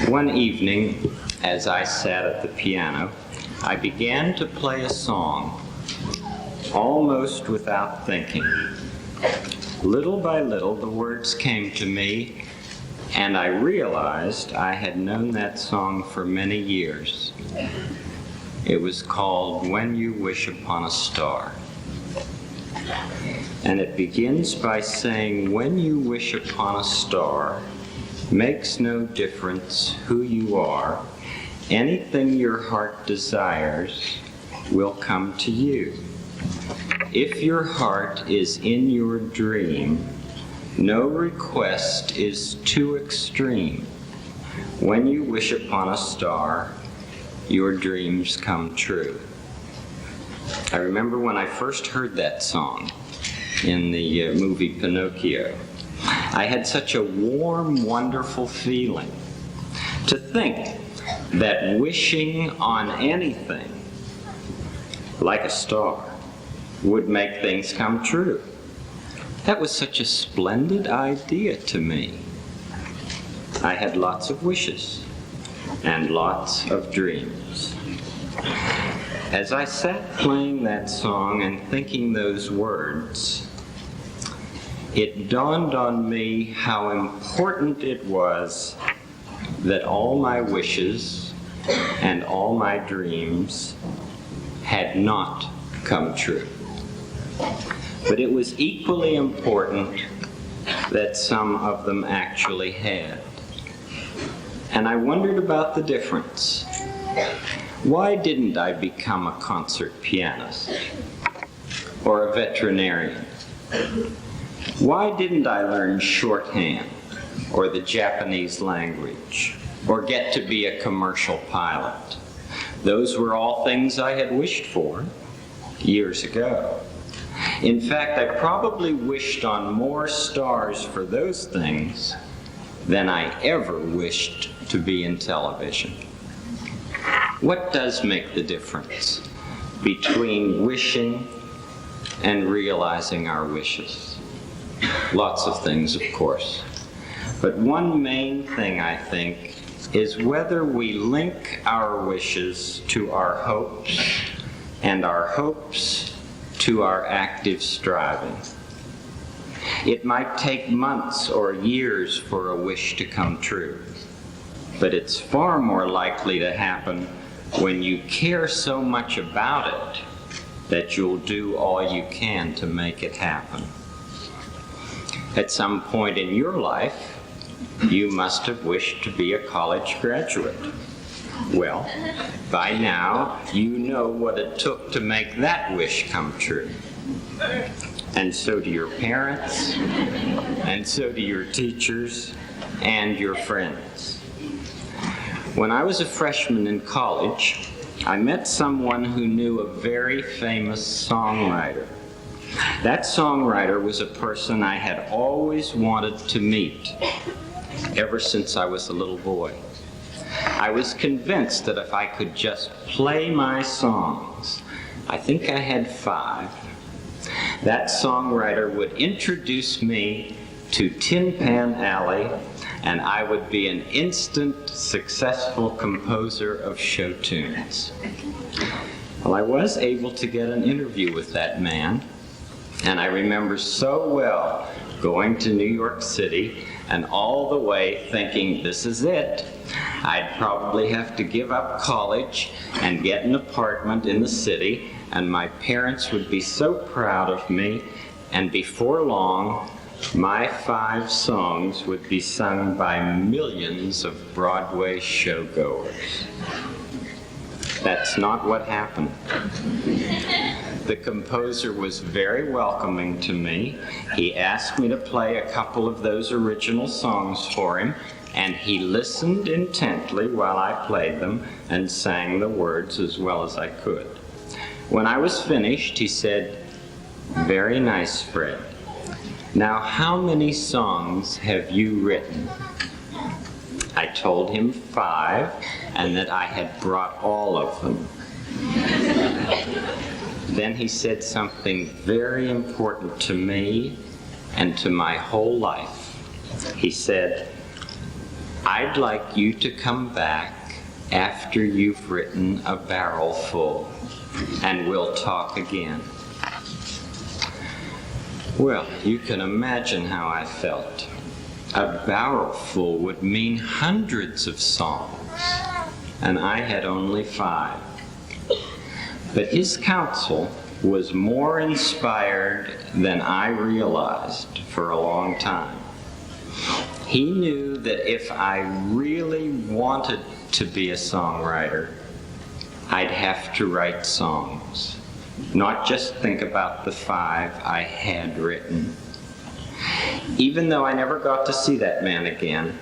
One evening, as I sat at the piano, I began to play a song, almost without thinking. Little by little, the words came to me, and I realized I had known that song for many years. It was called "When You Wish Upon a Star." And it begins by saying, when you wish upon a star, makes no difference who you are, anything your heart desires will come to you. If your heart is in your dream, no request is too extreme. When you wish upon a star, your dreams come true. I remember when I first heard that song in the movie Pinocchio. I had such a warm, wonderful feeling to think that wishing on anything, like a star, would make things come true. That was such a splendid idea to me. I had lots of wishes and lots of dreams. As I sat playing that song and thinking those words, it dawned on me how important it was that all my wishes and all my dreams had not come true. But it was equally important that some of them actually had. And I wondered about the difference. Why didn't I become a concert pianist or a veterinarian? Why didn't I learn shorthand or the Japanese language or get to be a commercial pilot? Those were all things I had wished for years ago. In fact, I probably wished on more stars for those things than I ever wished to be in television. What does make the difference between wishing and realizing our wishes? Lots of things, of course. But one main thing, I think, is whether we link our wishes to our hopes and our hopes to our active striving. It might take months or years for a wish to come true, but it's far more likely to happen when you care so much about it that you'll do all you can to make it happen. At some point in your life, you must have wished to be a college graduate. Well, by now, you know what it took to make that wish come true. And so do your parents, and so do your teachers, and your friends. When I was a freshman in college, I met someone who knew a very famous songwriter. That songwriter was a person I had always wanted to meet, ever since I was a little boy. I was convinced that if I could just play my songs, I think I had 5, that songwriter would introduce me to Tin Pan Alley, and I would be an instant successful composer of show tunes. Well, I was able to get an interview with that man, and I remember so well going to New York City and all the way thinking, this is it. I'd probably have to give up college and get an apartment in the city, and my parents would be so proud of me, and before long, my 5 songs would be sung by millions of Broadway showgoers. That's not what happened. The composer was very welcoming to me. He asked me to play a couple of those original songs for him, and he listened intently while I played them and sang the words as well as I could. When I was finished, he said, "Very nice, Fred. Now, how many songs have you written?" I told him 5, and that I had brought all of them. Then he said something very important to me and to my whole life. He said, I'd like you to come back after you've written a barrel full, and we'll talk again. Well, you can imagine how I felt. A barrel full would mean hundreds of songs, and I had only 5. But his counsel was more inspired than I realized for a long time. He knew that if I really wanted to be a songwriter, I'd have to write songs, not just think about the 5 I had written. Even though I never got to see that man again,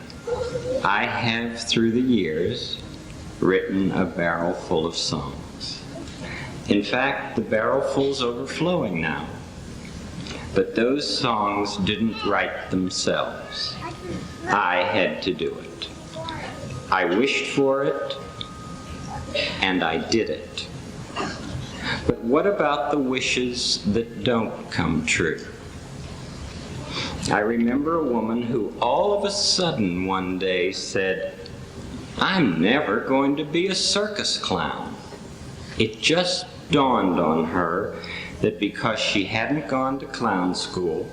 I have, through the years, written a barrel full of songs. In fact, the barrel full's overflowing now. But those songs didn't write themselves. I had to do it. I wished for it, and I did it. But what about the wishes that don't come true? I remember a woman who all of a sudden one day said, "I'm never going to be a circus clown." It just dawned on her that because she hadn't gone to clown school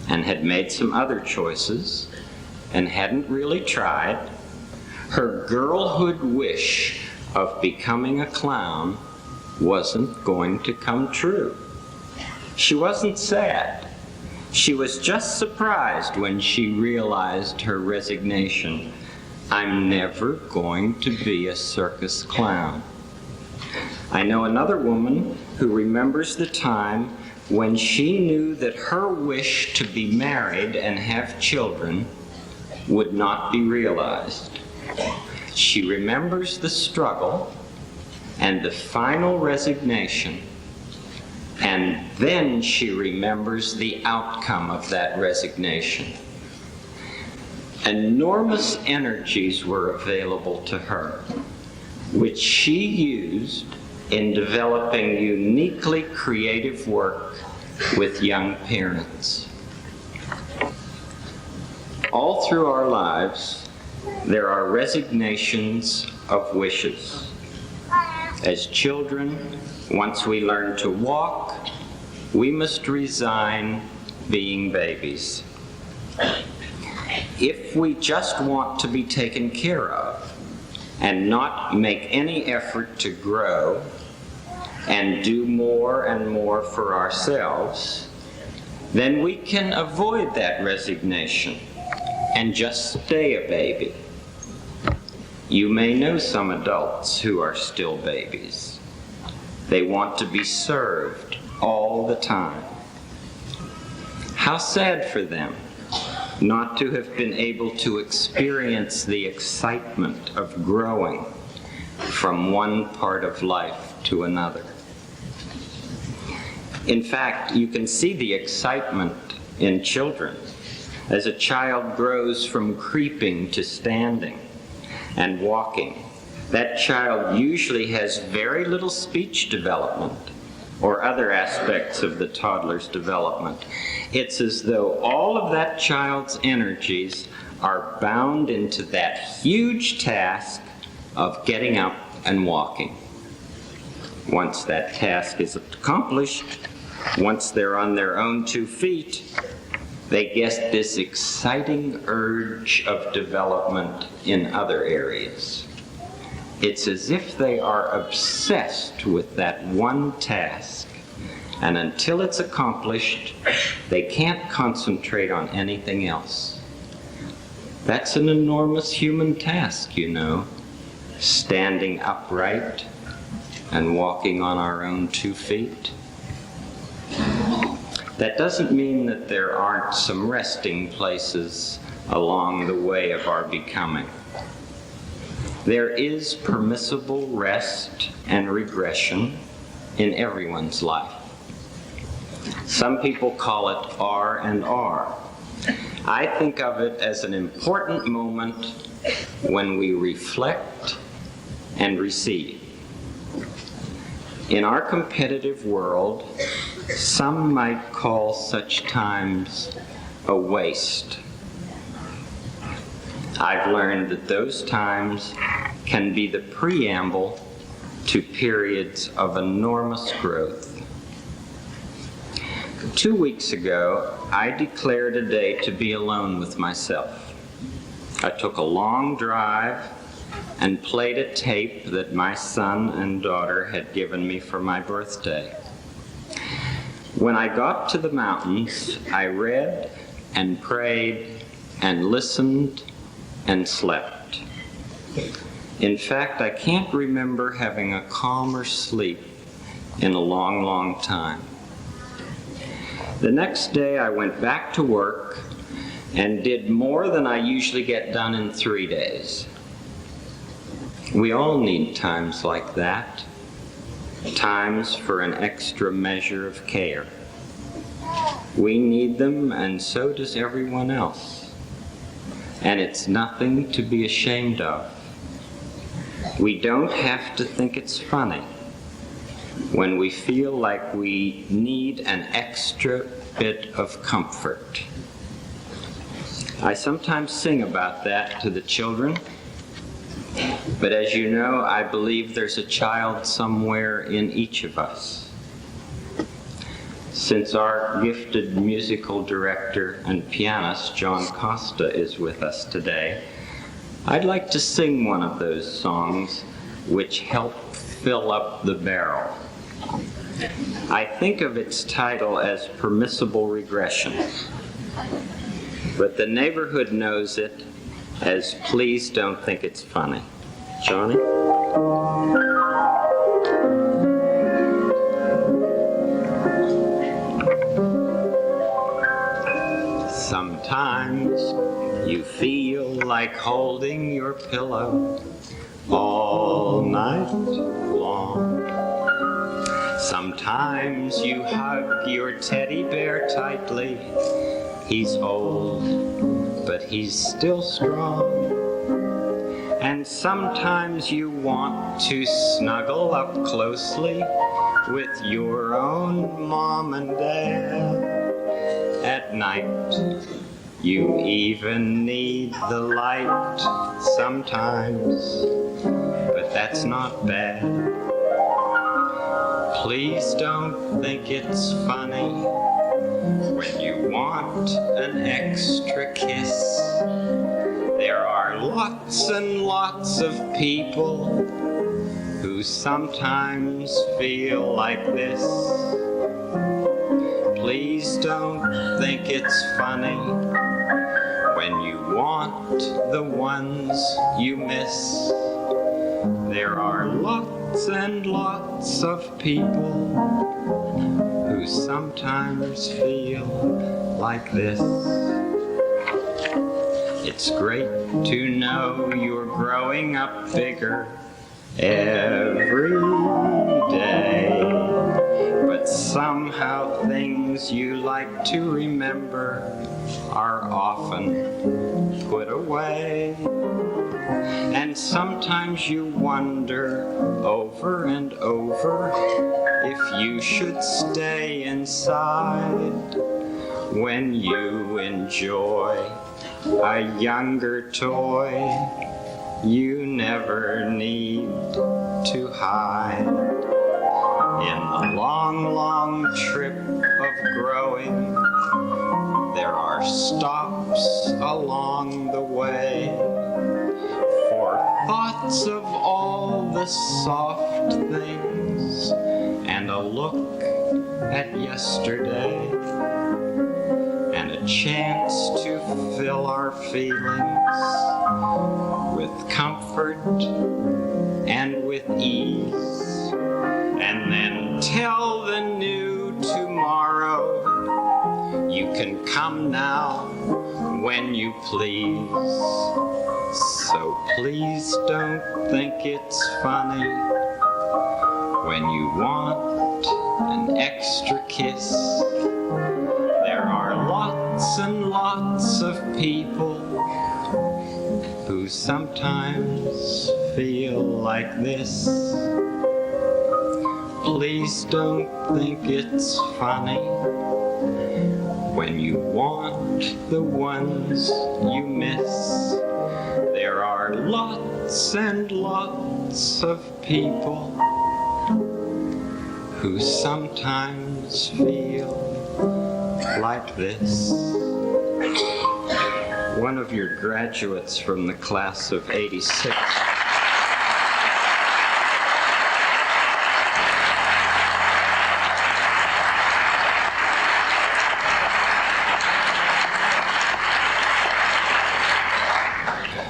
and had made some other choices and hadn't really tried, her girlhood wish of becoming a clown wasn't going to come true. She wasn't sad. She was just surprised when she realized her resignation. I'm never going to be a circus clown. I know another woman who remembers the time when she knew that her wish to be married and have children would not be realized. She remembers the struggle and the final resignation, and then she remembers the outcome of that resignation. Enormous energies were available to her, which she used in developing uniquely creative work with young parents. All through our lives, there are resignations of wishes. As children, once we learn to walk, we must resign being babies. If we just want to be taken care of and not make any effort to grow and do more and more for ourselves, then we can avoid that resignation and just stay a baby. You may know some adults who are still babies. They want to be served all the time. How sad for them not to have been able to experience the excitement of growing from one part of life to another. In fact, you can see the excitement in children as a child grows from creeping to standing and walking. That child usually has very little speech development or other aspects of the toddler's development. It's as though all of that child's energies are bound into that huge task of getting up and walking. Once that task is accomplished, once they're on their own 2 feet, they get this exciting urge of development in other areas. It's as if they are obsessed with that one task, and until it's accomplished, they can't concentrate on anything else. That's an enormous human task, you know, standing upright and walking on our own 2 feet. That doesn't mean that there aren't some resting places along the way of our becoming. There is permissible rest and regression in everyone's life. Some people call it R&R. I think of it as an important moment when we reflect and receive. In our competitive world, some might call such times a waste. I've learned that those times can be the preamble to periods of enormous growth. 2 weeks ago, I declared a day to be alone with myself. I took a long drive and played a tape that my son and daughter had given me for my birthday. When I got to the mountains, I read and prayed and listened and slept. In fact, I can't remember having a calmer sleep in a long, long time. The next day, I went back to work and did more than I usually get done in 3 days. We all need times like that, times for an extra measure of care. We need them, and so does everyone else. And it's nothing to be ashamed of. We don't have to think it's funny when we feel like we need an extra bit of comfort. I sometimes sing about that to the children, but as you know, I believe there's a child somewhere in each of us. Since our gifted musical director and pianist, John Costa, is with us today, I'd like to sing one of those songs which help fill up the barrel. I think of its title as Permissible Regression, but the neighborhood knows it as Please Don't Think It's Funny. Johnny? Sometimes you feel like holding your pillow all night long. Sometimes you hug your teddy bear tightly. He's old, but he's still strong. And sometimes you want to snuggle up closely with your own mom and dad. At night, you even need the light sometimes, but that's not bad. Please don't think it's funny when you want an extra kiss. There are lots and lots of people who sometimes feel like this. Please don't think it's funny when you want the ones you miss. There are lots and lots of people who sometimes feel like this. It's great to know you're growing up bigger every day, but somehow things you like to remember are often put away. And sometimes you wonder over and over if you should stay inside when you enjoy a younger toy you never need to hide. In the long, long trip of growing, there are stops along the way for thoughts of all the soft things and a look at yesterday and a chance to fill our feelings with comfort and with ease, and then tell the new tomorrow you can come now when you please. So please don't think it's funny when you want an extra kiss. There are lots and lots of people who sometimes feel like this. Please don't think it's funny when you want the ones you miss. are lots and lots of people who sometimes feel like this. One of your graduates from the class of '86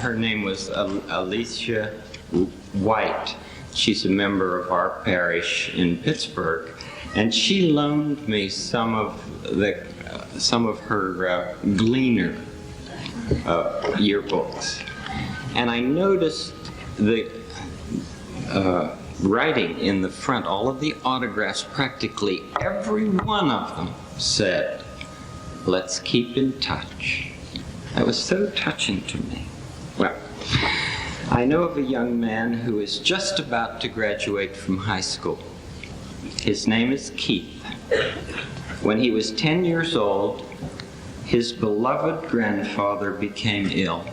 her name was Alicia White. She's a member of our parish in Pittsburgh, and she loaned me some of her Gleaner yearbooks, and I noticed the writing in the front. All of the autographs, practically every one of them said, "Let's keep in touch." That was so touching to me. Well, I know of a young man who is just about to graduate from high school. His name is Keith. When he was 10 years old, his beloved grandfather became ill.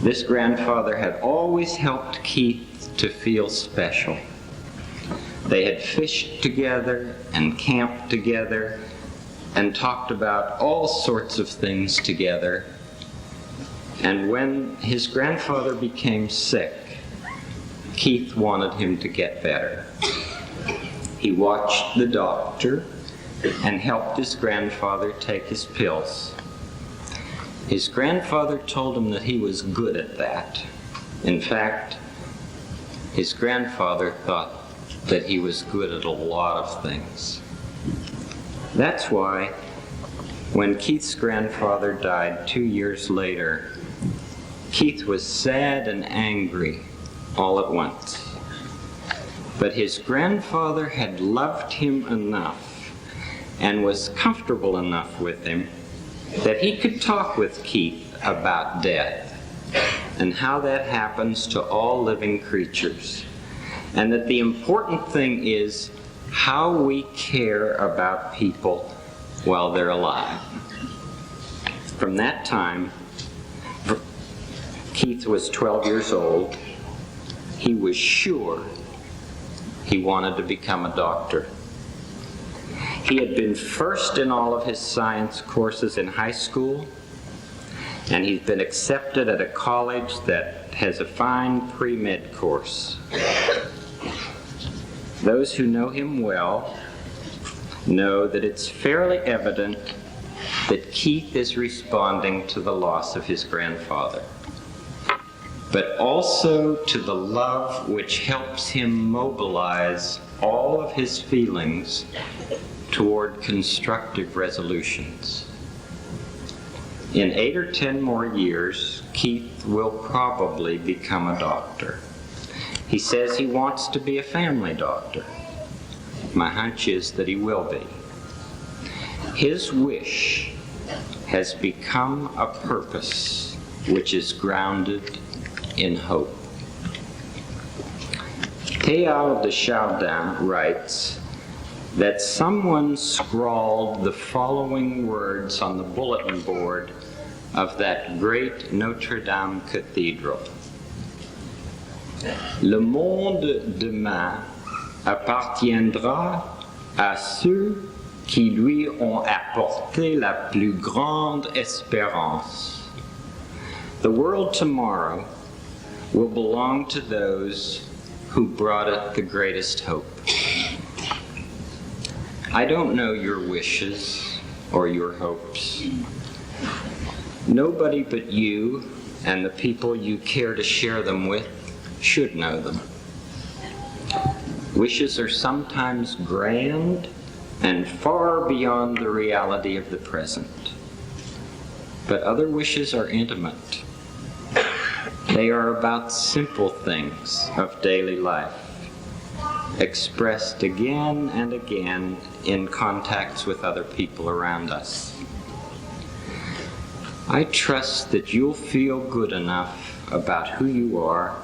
This grandfather had always helped Keith to feel special. They had fished together and camped together and talked about all sorts of things together. And when his grandfather became sick, Keith wanted him to get better. He watched the doctor and helped his grandfather take his pills. His grandfather told him that he was good at that. In fact, his grandfather thought that he was good at a lot of things. That's why when Keith's grandfather died 2 years later, Keith was sad and angry all at once. But his grandfather had loved him enough and was comfortable enough with him that he could talk with Keith about death and how that happens to all living creatures, and that the important thing is how we care about people while they're alive. From that time, Keith was 12 years old. He was sure he wanted to become a doctor. He had been first in all of his science courses in high school, and he's been accepted at a college that has a fine pre-med course. Those who know him well know that it's fairly evident that Keith is responding to the loss of his grandfather, but also to the love which helps him mobilize all of his feelings toward constructive resolutions. In 8 or 10 more years, Keith will probably become a doctor. He says he wants to be a family doctor. My hunch is that he will be. His wish has become a purpose which is grounded in hope. Théâtre de Chardin writes that someone scrawled the following words on the bulletin board of that great Notre Dame Cathedral. Le monde demain appartiendra à ceux qui lui ont apporté la plus grande espérance. The world tomorrow will belong to those who brought it the greatest hope. I don't know your wishes or your hopes. Nobody but you and the people you care to share them with should know them. Wishes are sometimes grand and far beyond the reality of the present. But other wishes are intimate. They are about simple things of daily life, expressed again and again in contacts with other people around us. I trust that you'll feel good enough about who you are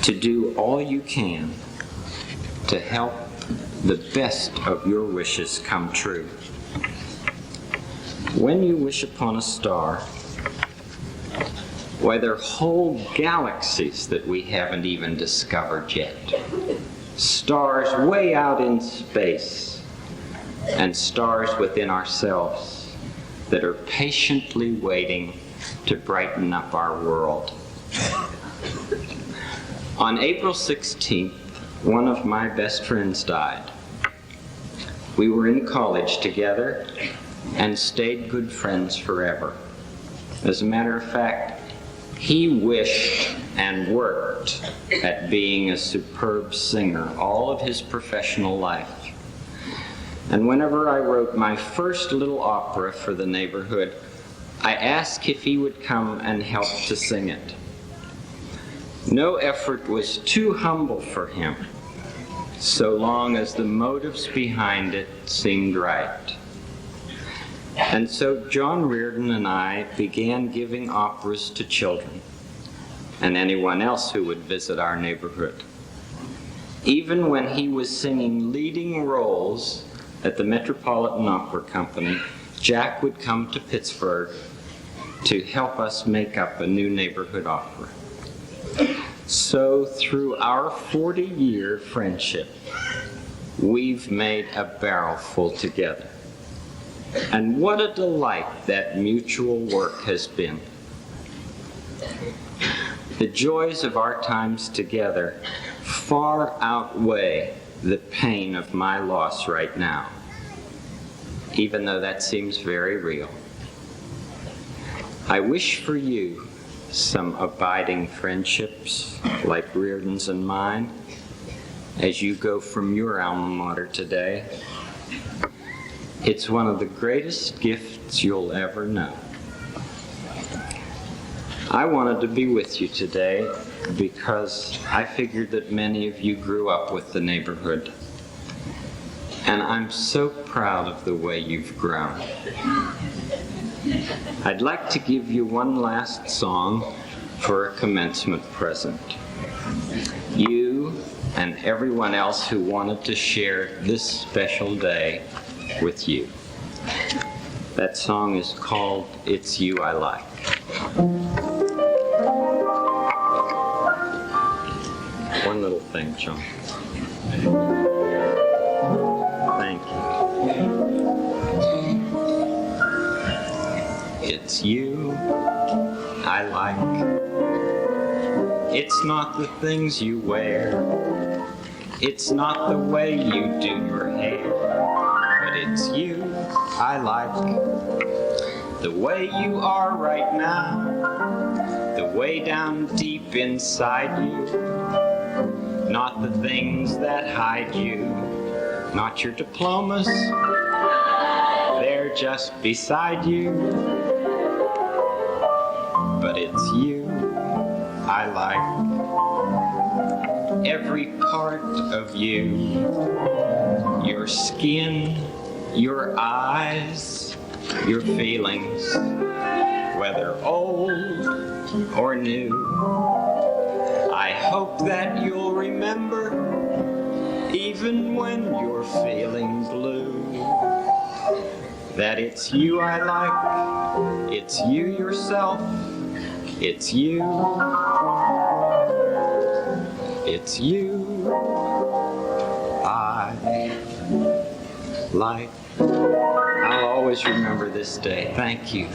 to do all you can to help the best of your wishes come true. When you wish upon a star, Why, there are whole galaxies that we haven't even discovered yet. Stars way out in space, and stars within ourselves that are patiently waiting to brighten up our world. On April 16th, one of my best friends died. We were in college together and stayed good friends forever. As a matter of fact, he wished and worked at being a superb singer all of his professional life. And whenever I wrote my first little opera for the neighborhood, I asked if he would come and help to sing it. No effort was too humble for him, so long as the motives behind it seemed right. And so John Reardon and I began giving operas to children and anyone else who would visit our neighborhood. Even when he was singing leading roles at the Metropolitan Opera Company, Jack would come to Pittsburgh to help us make up a new neighborhood opera. So through our 40-year friendship, we've made a barrelful together. And what a delight that mutual work has been. The joys of our times together far outweigh the pain of my loss right now, even though that seems very real. I wish for you some abiding friendships like Reardon's and mine as you go from your alma mater today. It's one of the greatest gifts you'll ever know. I wanted to be with you today because I figured that many of you grew up with the neighborhood. And I'm so proud of the way you've grown. I'd like to give you one last song for a commencement present. You and everyone else who wanted to share this special day with you. That song is called It's You I Like. One little thing, John. Thank you. It's you I like. It's not the things you wear. It's not the way you do your hair. But it's you I like. The way you are right now. The way down deep inside you. Not the things that hide you. Not your diplomas. They're just beside you. But it's you I like. Every part of you. Your skin, your eyes, your feelings, whether old or new. I hope that you'll remember, even when you're feeling blue, that it's you I like, it's you yourself, it's you, it's you I like. I'll always remember this day. Thank you.